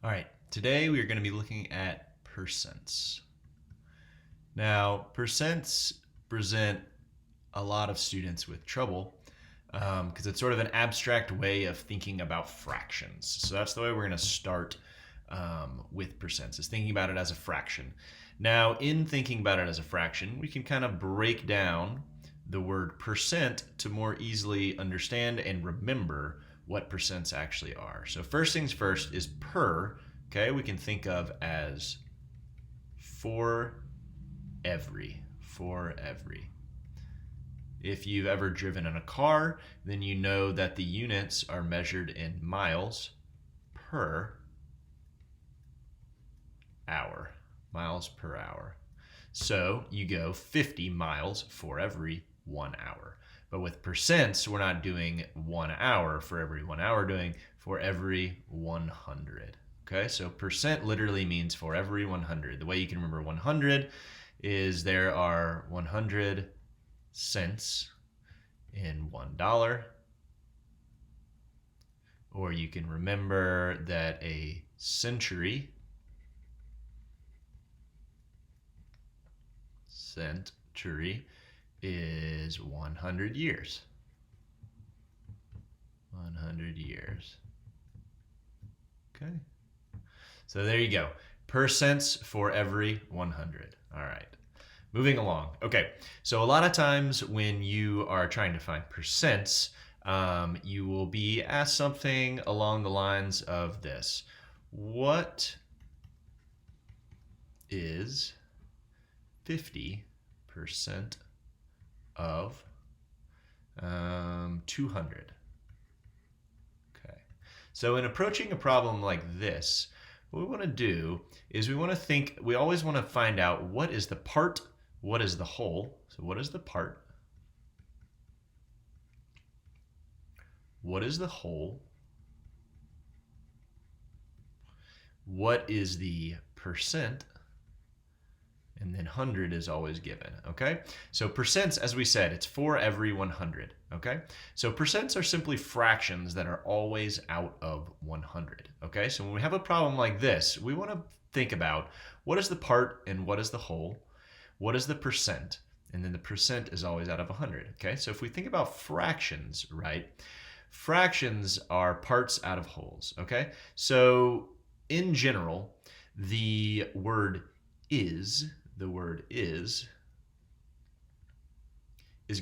All right, today we are going to be looking at percents. Now, percents present a lot of students with trouble because it's sort of an abstract way of thinking about fractions. So that's the way we're going to start with percents, is thinking about it as a fraction. Now, in thinking about it as a fraction, we can kind of break down the word percent to more easily understand and remember what percents actually are. So first things first is per, okay, we can think of as for every. If you've ever driven in a car, then you know that the units are measured in miles per hour. Miles per hour. So you go 50 miles for every 1 hour. But with percents, we're not doing 1 hour for every 1 hour, we're doing for every 100. Okay, so percent literally means for every 100. The way you can remember 100 is there are 100 cents in $1. Or you can remember that a century is 100 years. 100 years. Okay. So there you go. Percents for every 100. All right. Moving along. Okay. So a lot of times when you are trying to find percents, you will be asked something along the lines of this. What is 50% of 200? Okay. So in approaching a problem like this, what we want to do is we always want to find out what is the part, what is the whole. So what is the part? What is the whole? What is the percent? And then 100 is always given, okay? So percents, as we said, it's for every 100, okay? So percents are simply fractions that are always out of 100, okay? So when we have a problem like this, we want to think about what is the part and what is the whole? What is the percent? And then the percent is always out of 100, okay? So if we think about fractions, right? Fractions are parts out of wholes, okay? So in general, the word is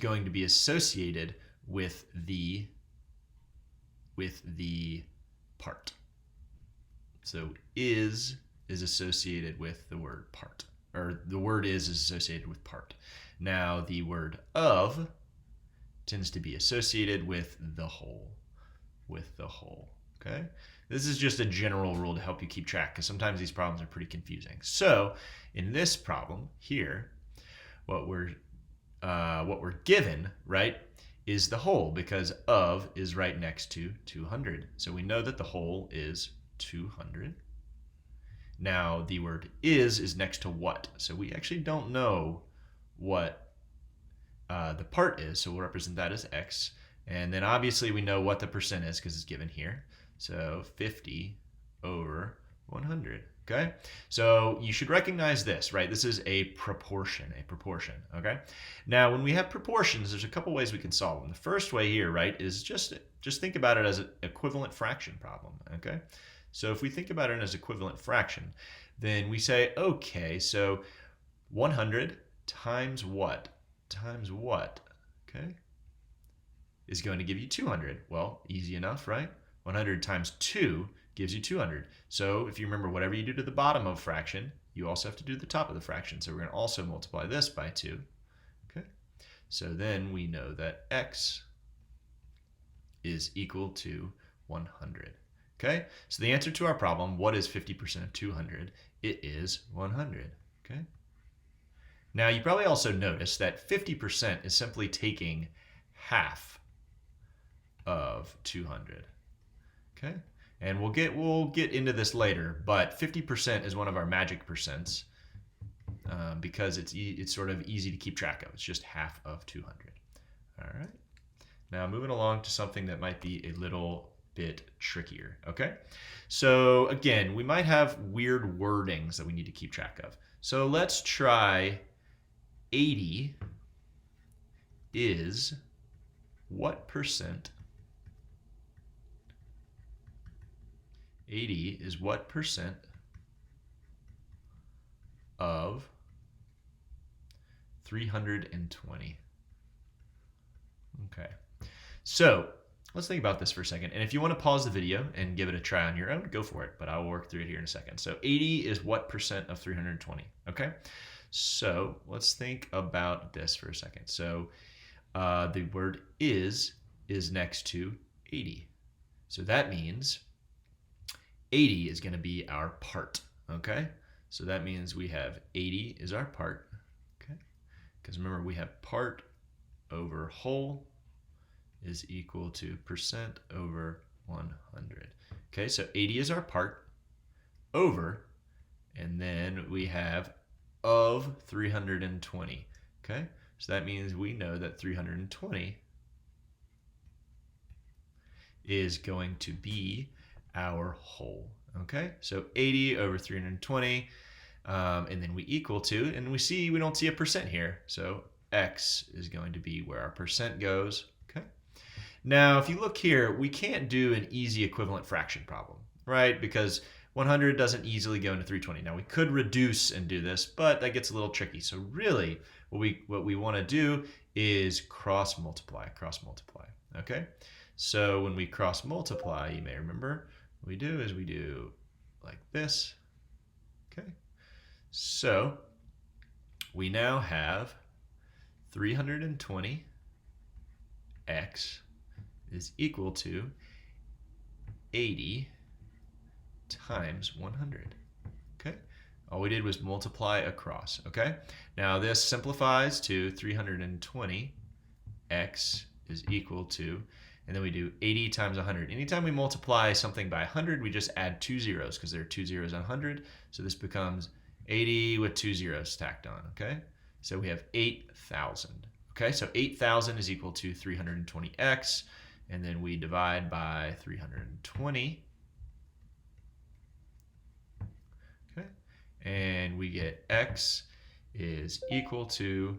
going to be associated with the part. So is associated with the word part, or the word is associated with part. Now the word of tends to be associated with the whole, okay? This is just a general rule to help you keep track, because sometimes these problems are pretty confusing. So in this problem here, what we're given, right, is the whole, because of is right next to 200. So we know that the whole is 200. Now the word is next to what? So we actually don't know what the part is, so we'll represent that as x. And then obviously we know what the percent is because it's given here. So 50 over 100, okay? So you should recognize this, right? This is a proportion, okay? Now, when we have proportions, there's a couple ways we can solve them. The first way here, right, is just think about it as an equivalent fraction problem, okay? So if we think about it as equivalent fraction, then we say, okay, so 100 times what? Okay, is going to give you 200. Well, easy enough, right? 100 times 2 gives you 200. So if you remember, whatever you do to the bottom of a fraction, you also have to do the top of the fraction. So we're going to also multiply this by 2. Okay, so then we know that x is equal to 100. Okay, so the answer to our problem, what is 50% of 200? It is 100. Okay. Now, you probably also noticed that 50% is simply taking half of 200. Okay, and we'll get into this later, but 50% is one of our magic percents because it's sort of easy to keep track of. It's just half of 200. All right. Now moving along to something that might be a little bit trickier, okay? So again, we might have weird wordings that we need to keep track of. So let's try 80 is what percent? 80 is what percent of 320? Okay. So let's think about this for a second. And if you want to pause the video and give it a try on your own, go for it. But I will work through it here in a second. So 80 is what percent of 320? Okay. So let's think about this for a second. So the word is next to 80. So that means 80 is going to be our part. Okay. So that means we have 80 is our part. Okay. Because remember, we have part over whole is equal to percent over 100. Okay, so 80 is our part over, and then we have of 320. Okay, so that means we know that 320 is going to be our whole. Okay, so 80 over 320, and then we equal to, and we don't see a percent here, so x is going to be where our percent goes. Okay. Now, if you look here, we can't do an easy equivalent fraction problem, right? Because 100 doesn't easily go into 320. Now, we could reduce and do this, but that gets a little tricky. So really, what we want to do is cross multiply. Okay? So when we cross multiply, you may remember, what we do is we do like this. Okay? So we now have 320x is equal to 80 times 100. Okay? All we did was multiply across. Okay? Now this simplifies to 320x is equal to, and then we do 80 times 100. Anytime we multiply something by 100, we just add 2 zeros because there are 2 zeros on 100. So this becomes 80 with 2 zeros stacked on. Okay? So we have 8,000. Okay, so 8,000 is equal to 320x, and then we divide by 320. Okay, and we get x is equal to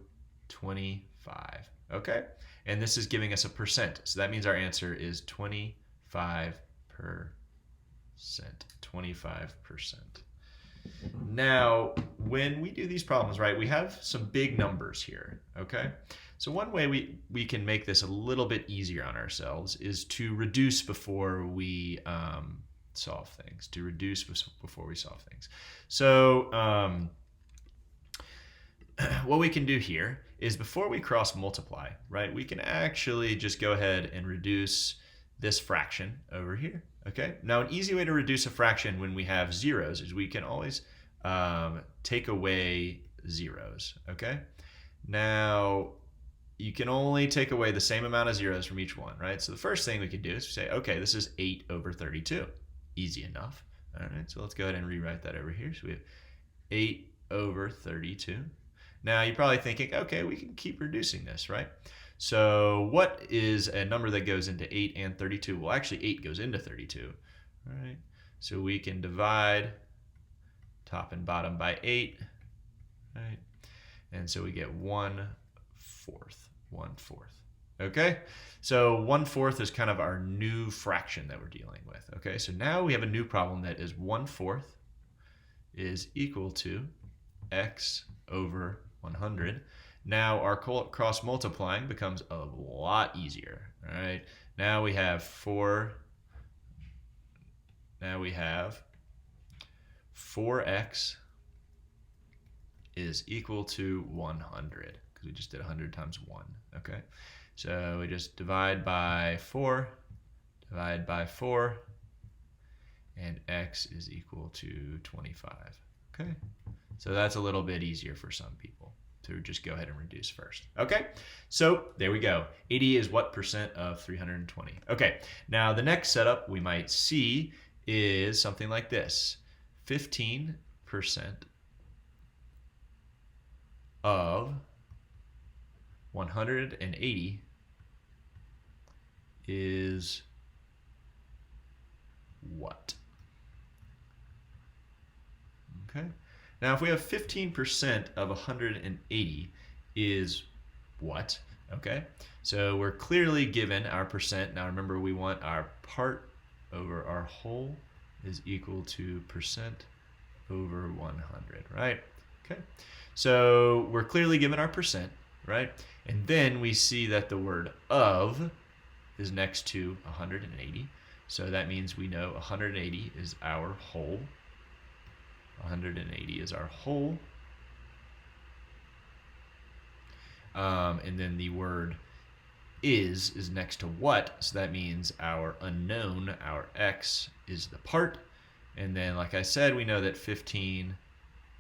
25. Okay, and this is giving us a percent, so that means our answer is 25%. 25%. Now, when we do these problems, right, we have some big numbers here, okay? So one way we can make this a little bit easier on ourselves is to reduce before we solve things, So what we can do here is before we cross multiply, right, we can actually just go ahead and reduce this fraction over here. Okay, now an easy way to reduce a fraction when we have zeros is we can always take away zeros. Okay, now you can only take away the same amount of zeros from each one, right? So the first thing we could do is say, okay, this is 8 over 32. Easy enough. All right, so let's go ahead and rewrite that over here. So we have 8 over 32. Now you're probably thinking, okay, we can keep reducing this, right? So what is a number that goes into 8 and 32? Well, actually 8 goes into 32. All right. So we can divide top and bottom by 8. Right. And so we get 1/4. 1/4. Okay. So 1/4 is kind of our new fraction that we're dealing with. Okay. So now we have a new problem that is 1/4 is equal to x over 100. Now our cross multiplying becomes a lot easier. All right. Now we have 4x is equal to 100 because we just did 100 times 1. Okay. So we just divide by 4, and x is equal to 25. Okay. So that's a little bit easier for some people to just go ahead and reduce first. Okay, so there we go. 80 is what percent of 320? Okay, now the next setup we might see is something like this. 15% of 180 is what? Okay. Now, if we have 15% of 180 is what? Okay. So we're clearly given our percent. Now remember, we want our part over our whole is equal to percent over 100, right? Okay. So we're clearly given our percent, right? And then we see that the word of is next to 180. So that means we know 180 is our whole. 180 is our whole. And then the word is next to what, so that means our unknown, our x, is the part. And then, like I said, we know that 15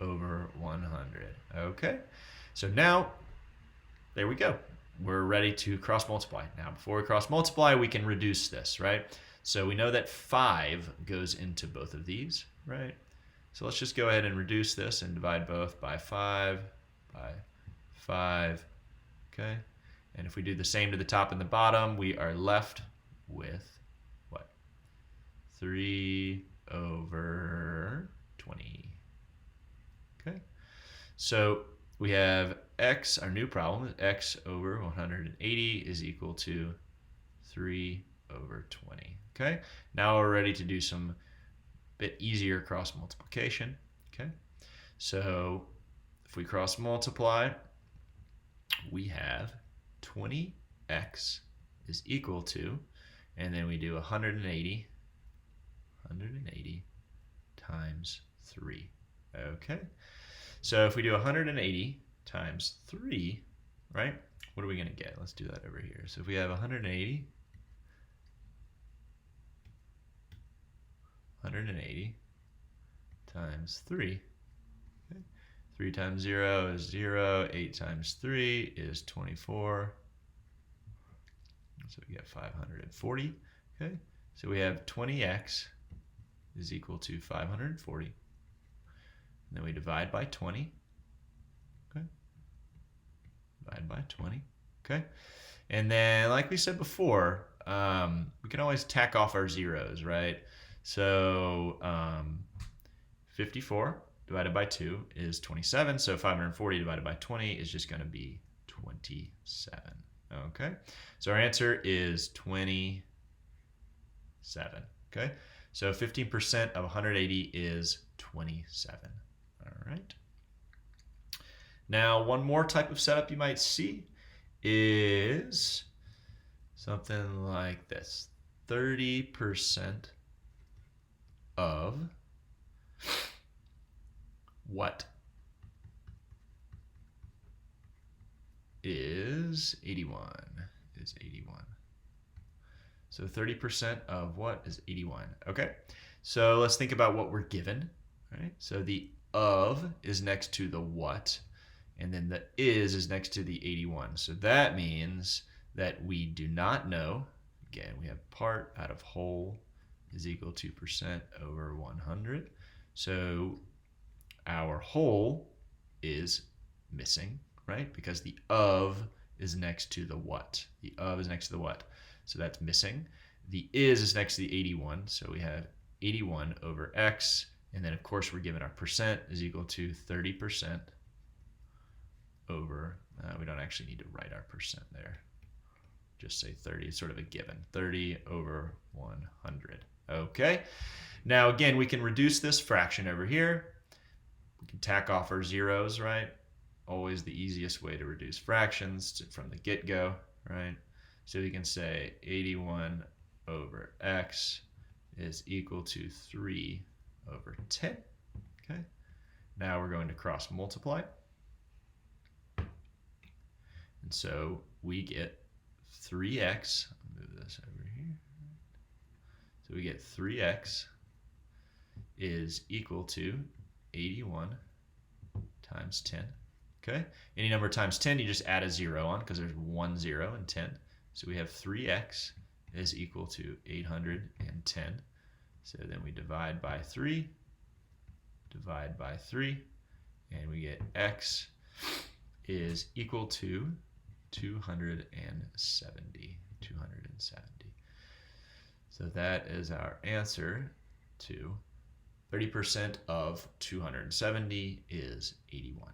over 100. Okay, so now, there we go. We're ready to cross multiply. Now, before we cross multiply, we can reduce this, right? So we know that 5 goes into both of these, right? So let's just go ahead and reduce this and divide both by 5, okay? And if we do the same to the top and the bottom, we are left with what? 3 over 20. Okay? So we have x, our new problem, x over 180 is equal to 3 over 20. Okay? Now we're ready to do some bit easier cross multiplication. Okay? So if we cross multiply, we have 20x is equal to, and then we do 180 times 3. Okay, so if we do 180 times 3, right, what are we going to get? Let's do that over here. So if we have 180 times 3, 3 times 0 is 0. 8 times 3 is 24. So we get 540. Okay, so we have 20x is equal to 540. And then we divide by 20. Okay, divide by 20. Okay, and then like we said before, we can always tack off our zeros, right? So 54 divided by 2 is 27, so 540 divided by 20 is just going to be 27. Okay, so our answer is 27. Okay, so 15% of 180 is 27. All right. Now, one more type of setup you might see is something like this. 30% of what is 81? Is 81. So 30% of what is 81? Okay, so let's think about what we're given. Right? So the of is next to the what, and then the is next to the 81. So that means that we do not know. Again, we have part out of whole is equal to percent over 100. So our whole is missing, right? Because the of is next to the what. The of is next to the what. So that's missing. The is next to the 81. So we have 81 over x. And then, of course, we're given our percent is equal to 30% over, we don't actually need to write our percent there. Just say 30. It's sort of a given. 30 over 100. Okay. Now, again, we can reduce this fraction over here. We can tack off our zeros, right? Always the easiest way to reduce fractions from the get-go, right? So we can say 81 over x is equal to 3 over 10. Okay. Now we're going to cross multiply. And so we get 3x. I'll move this over here. So we get 3x is equal to 81 times 10. Okay. Any number times 10, you just add a 0 on because there's 1 0 in 10. So we have 3x is equal to 810. So then we divide by 3, and we get x is equal to 270. So that is our answer to 30% of 270 is 81.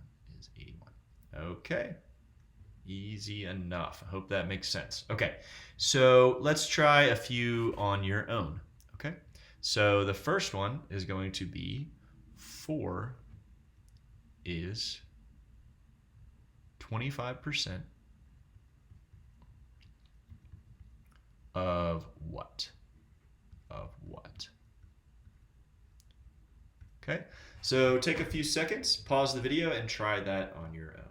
Okay. Easy enough. I hope that makes sense. Okay, so let's try a few on your own. Okay, so the first one is going to be 4 is 25% of what? Okay, so take a few seconds, pause the video, and try that on your own.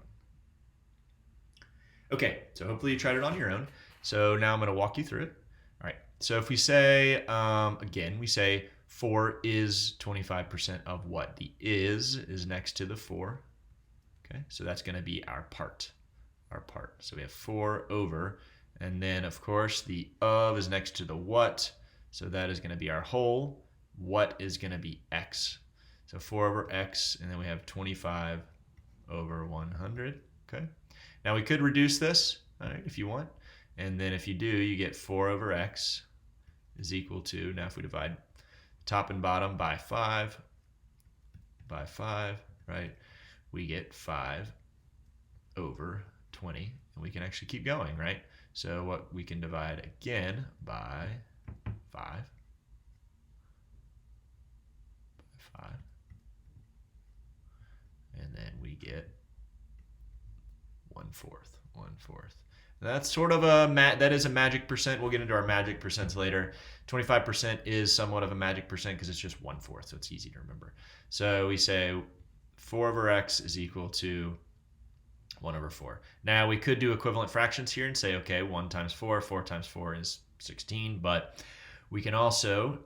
Okay, so hopefully you tried it on your own. So now I'm going to walk you through it. All right, so if we say, again, we say 4 is 25% of what? The is next to the 4. Okay, so that's going to be our part. So we have 4 over, and then of course the of is next to the what, so that is going to be our whole. What is going to be x. So 4 over x, and then we have 25 over 100. Okay. Now we could reduce this, all right, if you want. And then if you do, you get 4 over x is equal to, now if we divide top and bottom by 5, right, we get 5 over 20. And we can actually keep going, right? So what we can divide again by 5. And then we get 1/4. That's sort of that is a magic percent. We'll get into our magic percents later. 25% is somewhat of a magic percent because it's just 1/4, so it's easy to remember. So we say 4 over x is equal to 1/4. Now we could do equivalent fractions here and say, okay, 1 times 4, 4 times 4 is 16, but we can also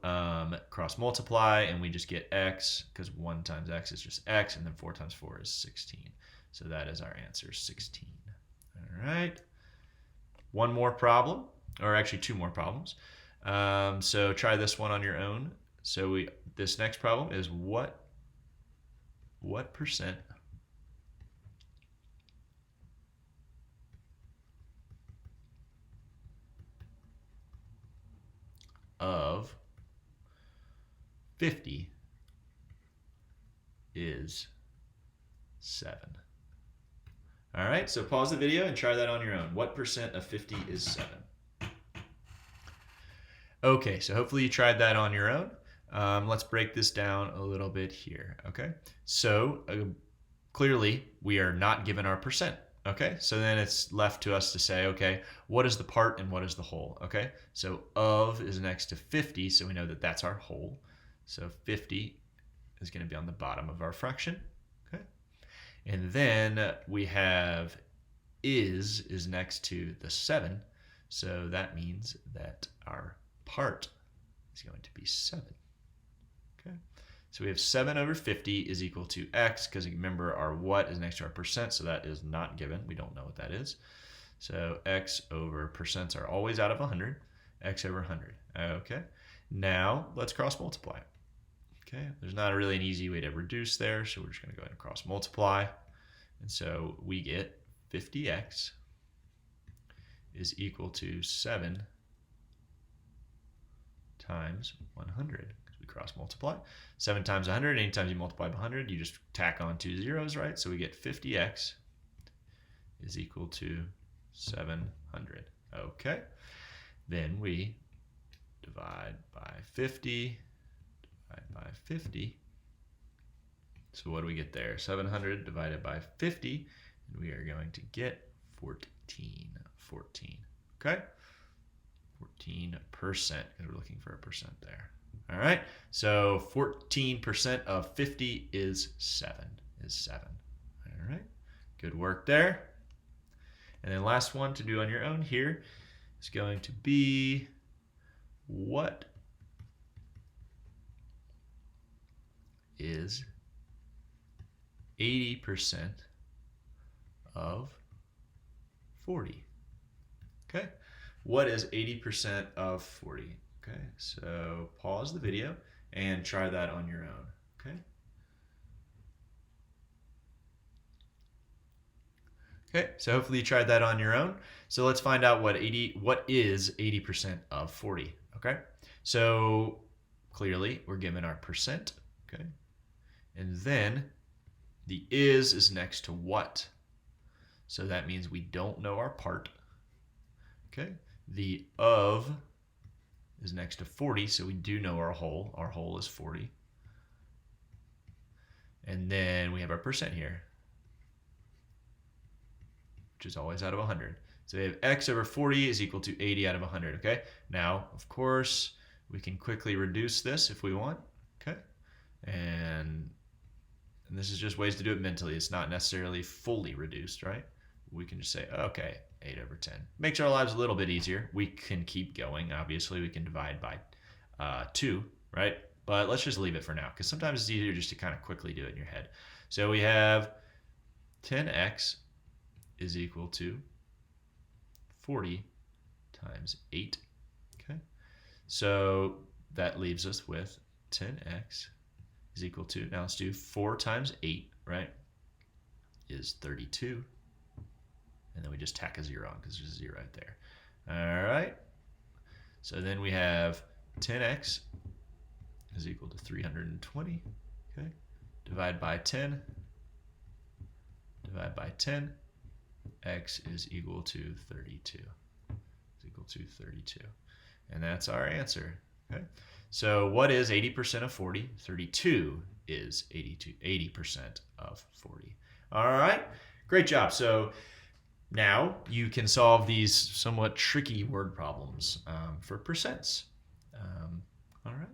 cross multiply, and we just get x, because 1 times x is just x, and then 4 times 4 is 16. So that is our answer, 16. All right. One more problem, or actually 2 more problems. So try this one on your own. So this next problem is what percent of 50 is 7? All right, so pause the video and try that on your own. What percent of 50 is 7? Okay, so hopefully you tried that on your own. Let's break this down a little bit here, okay? So clearly we are not given our percent, okay? So then it's left to us to say, okay, what is the part and what is the whole, okay? So of is next to 50, so we know that that's our whole. So 50 is going to be on the bottom of our fraction, okay? And then we have is next to the 7, so that means that our part is going to be 7. Okay, so we have 7 over 50 is equal to x, because remember our what is next to our percent, so that is not given. We don't know what that is. So x over percents are always out of 100. X over 100. Okay, now let's cross multiply. Okay, there's not really an easy way to reduce there, so we're just going to go ahead and cross multiply. And so we get 50x is equal to 7 times 100, because we cross multiply. 7 times 100, anytime you multiply by 100, you just tack on 2 zeros, right? So we get 50x is equal to 700. Okay, then we divide by 50, So what do we get there? 700 divided by 50, and we are going to get 14. Okay? 14%, because we're looking for a percent there. All right, so 14% of 50 is 7. All right, good work there. And then last one to do on your own here is going to be what is 80% of 40? Okay, what is 80% of 40? Okay, so pause the video and try that on your own. Okay. Okay, so hopefully you tried that on your own. So let's find out what is 80% of 40. Okay, so clearly we're given our percent. Okay, and then the is next to what? So that means we don't know our part. Okay, the of is next to 40, so we do know our whole. Our whole is 40. And then we have our percent here, which is always out of 100. So we have x over 40 is equal to 80 out of 100, okay? Now, of course, we can quickly reduce this if we want, okay? And this is just ways to do it mentally. It's not necessarily fully reduced, right? We can just say, okay, 8 over 10. Makes our lives a little bit easier. We can keep going. Obviously, we can divide by 2, right? But let's just leave it for now because sometimes it's easier just to kind of quickly do it in your head. So we have 10x is equal to 40 times 8. Okay, so that leaves us with 10x is equal to, now let's do 4 times 8, right, is 32. And then we just tack a 0 on because there's a 0 right there. All right, so then we have 10x is equal to 320. Okay, divide by 10. Divide by 10. X is equal to 32. Is equal to 32. And that's our answer. Okay. So what is 80% of 40? 32 is 80% of 40. All right. Great job. So now you can solve these somewhat tricky word problems for percents. All right.